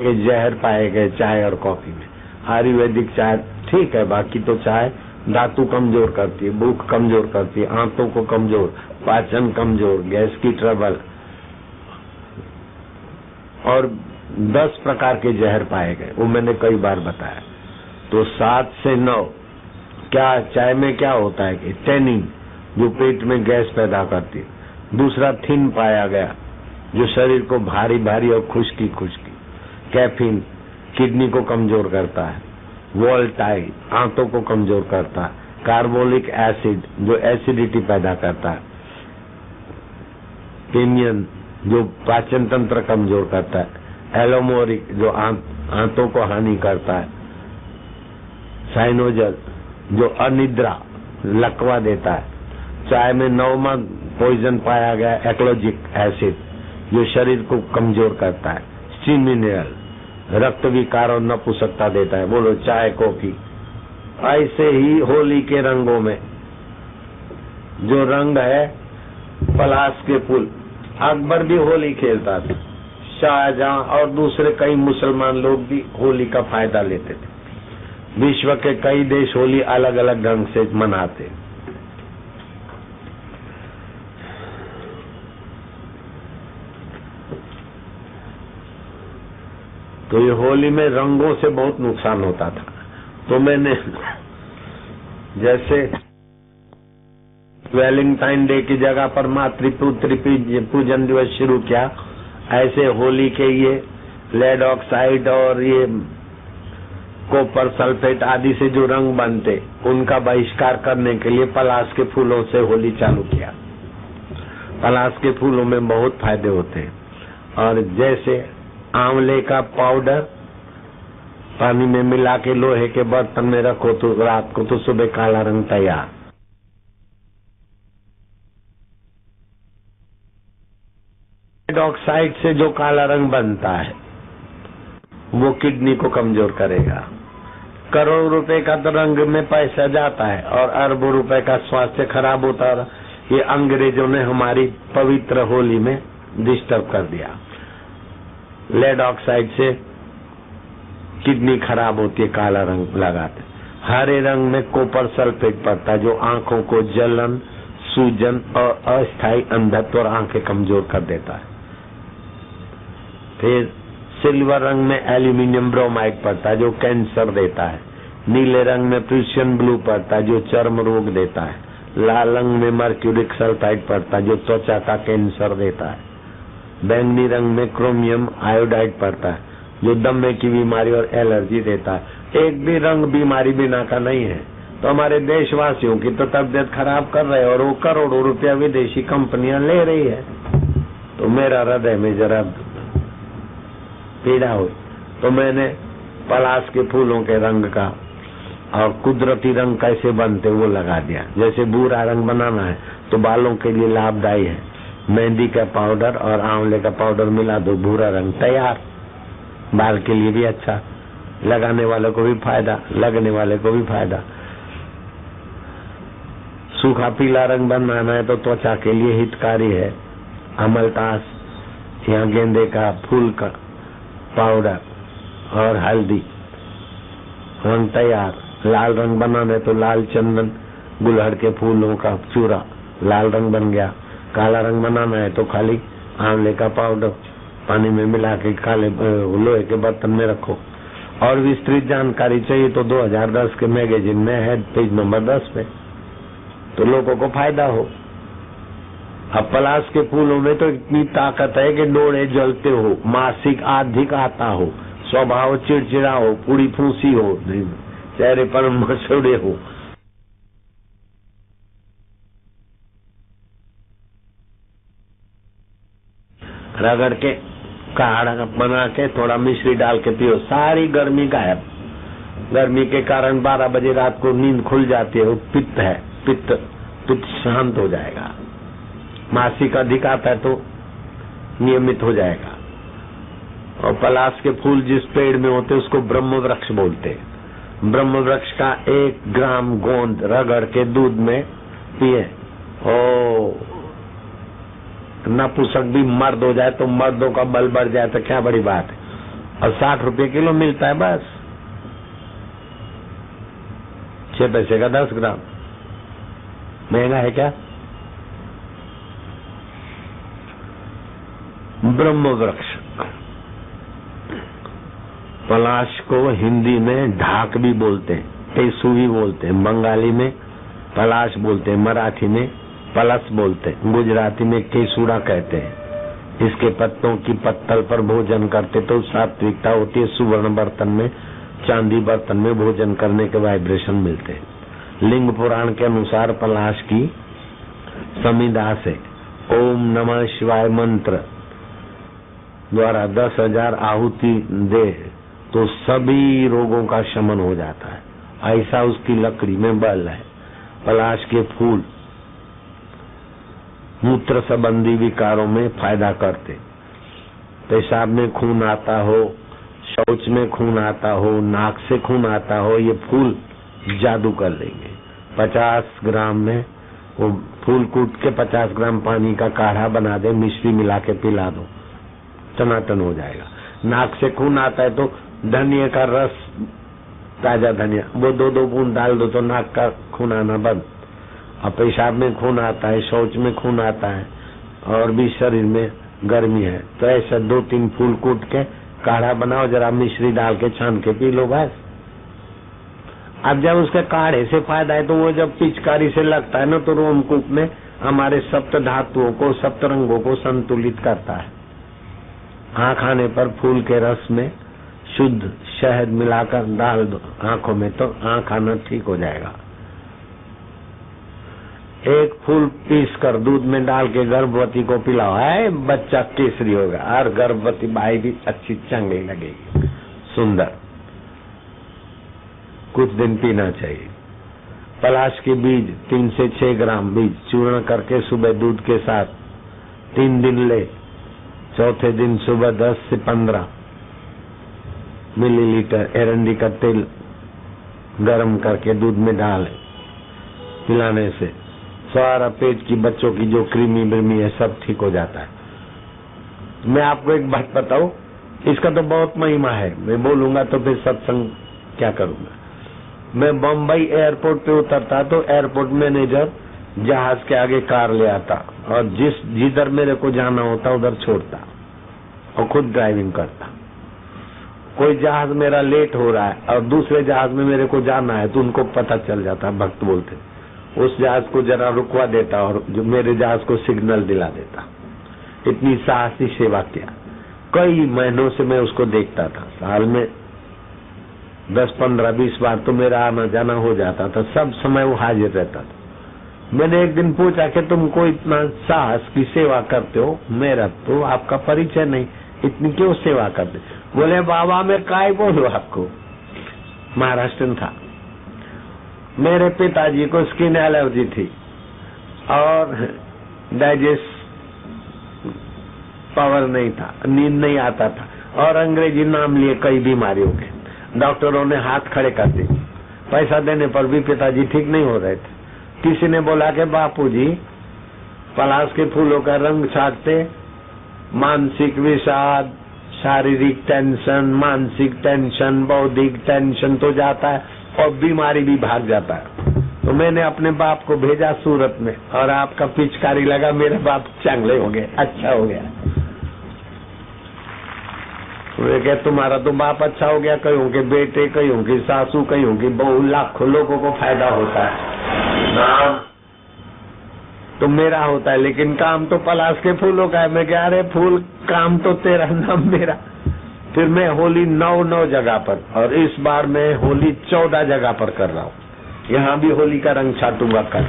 के जहर पाए गए चाय और कॉफी में। आयुर्वेदिक चाय ठीक है, बाकी तो चाय धातु कमजोर करती है, भूख कमजोर करती है, आंतों को कमजोर, पाचन कमजोर, गैस की ट्रबल, और 10 प्रकार के जहर पाए गए, वो मैंने कई बार बताया। तो 7 से 9 क्या चाय में क्या होता है कि टेनिन जो पेट में गैस पैदा करती है। दूसरा थिन पाया गया जो शरीर को भारी भारी और खुश्की खुश्की। कैफीन किडनी को कमजोर करता है। वोल्टाइल आंतों को कमजोर करता है। कार्बोलिक एसिड जो एसिडिटी पैदा करता है। पिनियन जो पाचन तंत्र कमजोर करता है। एलोमोरिक जो आंतों को हानि करता है। साइनोजल जो अनिद्रा लकवा देता है। चाय में 9वां पॉइजन पाया गया एक्लोजिक एसिड जो शरीर को कमजोर करता है। स्टिमुलर रक्त विकार और नपुंसकता देता है। बोलो चाय कॉफी। ऐसे ही होली के रंगों में जो रंग है पलाश के फूल, अकबर भी होली खेलता था, शाहजहां और दूसरे कई मुसलमान लोग भी होली का फायदा लेते थे। विश्व के कई देश होली अलग अलग ढंग से मनाते। तो ये होली में रंगों से बहुत नुकसान होता था। तो मैंने जैसे वैलेंटाइन डे की जगह पर मातृपुत्र पूजन दिवस शुरू किया, ऐसे होली के ये लेड ऑक्साइड और ये कॉपर सल्फेट आदि से जो रंग बनते उनका बहिष्कार करने के लिए पलाश के फूलों से होली चालू किया। पलाश के फूलों में बहुत फायदे होते हैं। और जैसे आंवले का पाउडर पानी में मिला के लोहे के बर्तन में रखो तो रात को तो सुबह काला रंग तैयार। लेड ऑक्साइड से जो काला रंग बनता है वो किडनी को कमजोर करेगा। करोड़ों रुपए का तो रंग में पैसा जाता है और अरबों रुपए का स्वास्थ्य खराब होता है। ये अंग्रेजों ने हमारी पवित्र होली में डिस्टर्ब कर दिया। लेड ऑक्साइड से किडनी खराब होती है, काला रंग लगाते। हरे रंग में कॉपर सल्फेट पड़ता है जो आंखों को जलन, सूजन और अस्थायी अंधत्व और आंखें कमजोर कर देता है। फिर सिल्वर रंग में एल्यूमिनियम ब्रोमाइड पड़ता है जो कैंसर देता है। नीले रंग में प्रूशियन ब्लू पड़ता है जो चर्म रोग देता है। लाल रंग में मर्क्यूरिक सल्फाइड पड़ता है जो त्वचा का कैंसर देता है। बैंगनी रंग में क्रोमियम आयोडाइड पड़ता है जो दमे की बीमारी और एलर्जी देता है। एक भी रंग बीमारी बिना का नहीं है। तो हमारे देशवासियों की तो तबियत खराब कर रहे हैं और वो करोड़ों रुपया विदेशी कंपनियां ले रही है। तो मेरा हृदय में जरा पीड़ा हुई। तो मैंने पलाश के फूलों के रंग का और कुदरती रंग कैसे बनते वो लगा दिया। जैसे भूरा रंग बनाना है तो बालों के लिए लाभदायी है। मेहंदी का पाउडर और आंवले का पाउडर मिला दो, भूरा रंग तैयार। बाल के लिए भी अच्छा, लगाने वाले को भी फायदा, लगने वाले को भी फायदा। सूखा पीला रंग बनाना है तो त्वचा के लिए हितकारी है। अमलतास या गेंदे का फूल का पाउडर और हल्दी रंग तैयार। लाल रंग बनाना है तो लाल चंदन गुलहड़ के फूलों का चूरा, लाल रंग बन गया। काला रंग बनाना है तो खाली आंवले का पाउडर पानी में मिला के काले लोहे के बर्तन में रखो। और विस्तृत जानकारी चाहिए तो 2010 के मैगजीन में है, पेज नंबर 10 पे, तो लोगों को फायदा हो। अब पलाश के फूलों में तो इतनी ताकत है कि डोळे जलते हो, मासिक अधिक आता हो, स्वभाव चिड़चिड़ा हो, पूरी फूंसी हो, चेहरे पर मसूड़े हो, रगड़ के काढ़ा बना के थोड़ा मिश्री डाल के पियो, सारी गर्मी गायब। गर्मी के कारण 12 बजे रात को नींद खुल जाती है, वो पित्त है, पित्त शांत हो जाएगा। मासिक अधिक आता है तो नियमित हो जाएगा। और पलाश के फूल जिस पेड़ में होते उसको ब्रह्म वृक्ष बोलते हैं। ब्रह्म वृक्ष का 1 ग्राम गोंद रगड़ के दूध में पिए, ओ नपुंसक भी मर्द हो जाए तो मर्दों का बल बढ़ जाए तो क्या बड़ी बात है। और 60 रुपए किलो मिलता है बस, 6 पैसे का 10 ग्राम। महंगा है क्या? ब्रह्म वृक्ष, पलाश को हिंदी में ढाक भी बोलते हैं, टेसू भी बोलते हैं, बंगाली में पलाश बोलते हैं, मराठी में पलस बोलते हैं, गुजराती में केसुड़ा कहते हैं। इसके पत्तों की पत्तल पर भोजन करते तो सात्विकता होती है। सुवर्ण बर्तन में, चांदी बर्तन में भोजन करने के वाइब्रेशन मिलते हैं। लिंग पुराण के अनुसार पलाश की समिधा से ओम नमः शिवाय मंत्र द्वारा 10,000 आहुति दे तो सभी रोगों का शमन हो जाता है। ऐसा उसकी लकड़ी में बल है। पलाश के फूल मूत्र संबंधी विकारों में फायदा करते। पेशाब में खून आता हो, शौच में खून आता हो, नाक से खून आता हो, ये फूल जादू कर लेंगे। 50 ग्राम में वो फूल कूट के 50 ग्राम पानी का काढ़ा बना दे, मिश्री मिला के पिला दो, टनाटन हो जाएगा। नाक से खून आता है तो धनिया का रस, ताजा धनिया वो 2-2 बूंद डाल दो तो नाक का खून आना बंद। और पेशाब में खून आता है, शौच में खून आता है और भी शरीर में गर्मी है तो ऐसा 2-3 फूल कूट के काढ़ा बनाओ, जरा मिश्री डाल के छान के पी लो बस। अब जब उसके काढ़े से फायदा है तो वो जब पिचकारी से लगता है ना तो रोमकूप में हमारे सप्त धातुओं को, सप्त रंगों को संतुलित करता है। आँख आने पर फूल के रस में शुद्ध शहद मिलाकर डाल दो आंखों में तो आँख आना ठीक हो जाएगा। एक फूल पीस कर दूध में डाल के गर्भवती को पिलाओ, है बच्चा केसरी होगा और गर्भवती बाई भी अच्छी चंगी लगेगी, सुंदर। कुछ दिन पीना चाहिए। पलाश के बीज 3 से 6 ग्राम बीज चूर्ण करके सुबह दूध के साथ 3 दिन ले। चौथे दिन सुबह 10 से 15 मिलीलीटर एरंडी का तेल गर्म करके दूध में डालें। पिलाने से सारा पेट की बच्चों की जो कृमि ब्रिमी है सब ठीक हो जाता है। मैं आपको एक बात बताऊं, इसका तो बहुत महिमा है, मैं बोलूंगा तो फिर सत्संग क्या करूंगा। मैं बम्बई एयरपोर्ट पे उतरता तो एयरपोर्ट मैनेजर जहाज के आगे कार ले आता और जिधर मेरे को जाना होता उधर छोड़ता और खुद ड्राइविंग करता। कोई जहाज मेरा लेट हो रहा है और दूसरे जहाज में मेरे को जाना है तो उनको पता चल जाता, भक्त बोलते, उस जहाज को जरा रुकवा देता और जो मेरे जहाज को सिग्नल दिला देता। इतनी साहसी सेवा किया। कई महीनों से मैं उसको देखता था, साल में 10, 15, 20 बार तो मेरा आना जाना हो जाता था, सब समय वो हाजिर रहता था। मैंने एक दिन पूछा कि तुमको इतना साहस की सेवा करते हो, मेरा तो आपका परिचय नहीं, इतनी क्यों सेवा करते? बोले बाबा मैं काय बोलूं आपको, महाराष्ट्र था। मेरे पिताजी को स्किन एलर्जी थी और डाइजेस्ट पावर नहीं था, नींद नहीं आता था और अंग्रेजी नाम लिए कई बीमारियों के। डॉक्टरों ने हाथ खड़े कर दिए, पैसा देने पर भी पिताजी ठीक नहीं हो रहे थे। किसी ने बोला कि बापूजी पलाश के फूलों का रंग छाटते मानसिक विषाद, शारीरिक टेंशन, मानसिक टेंशन, बौद्धिक टेंशन तो जाता है और बीमारी भी भाग जाता है। तो मैंने अपने बाप को भेजा सूरत में और आपका पिचकारी लगा, मेरे बाप चांगले हो गए, अच्छा हो गया। वे कहे तुम्हारा तो बाप अच्छा हो गया, कहीं के बेटे, कहीं की सासू, कहीं की बहू, लाखों लोगों को फायदा होता है। नाम तो मेरा होता है लेकिन काम तो पलाश के फूलों का है। मैं कह रहे फूल काम तो तेरा, नाम मेरा। फिर मैं होली 9 जगह पर और इस बार मैं होली 14 जगह पर कर रहा हूँ। यहाँ भी होली का रंग छाटूंगा कल।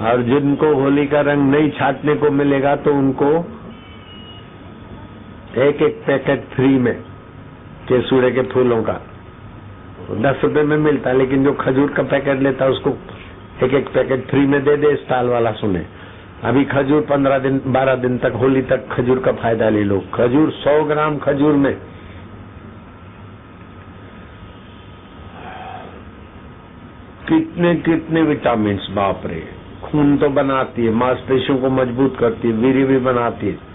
और जिनको होली का रंग नहीं छाटने को मिलेगा तो उनको 1-1 पैकेट फ्री में केसुड़े के फूलों का 10 रुपए में मिलता है, लेकिन जो खजूर का पैकेट लेता है उसको 1-1 पैकेट फ्री में दे दे। स्टाल वाला सुने, अभी खजूर 12 दिन तक, होली तक खजूर का फायदा ले लो। खजूर 100 ग्राम खजूर में कितने कितने विटामिन्स, बाप रे। खून तो बनाती है, मांसपेशियों को मजबूत करती है, वीर्य भी बनाती है,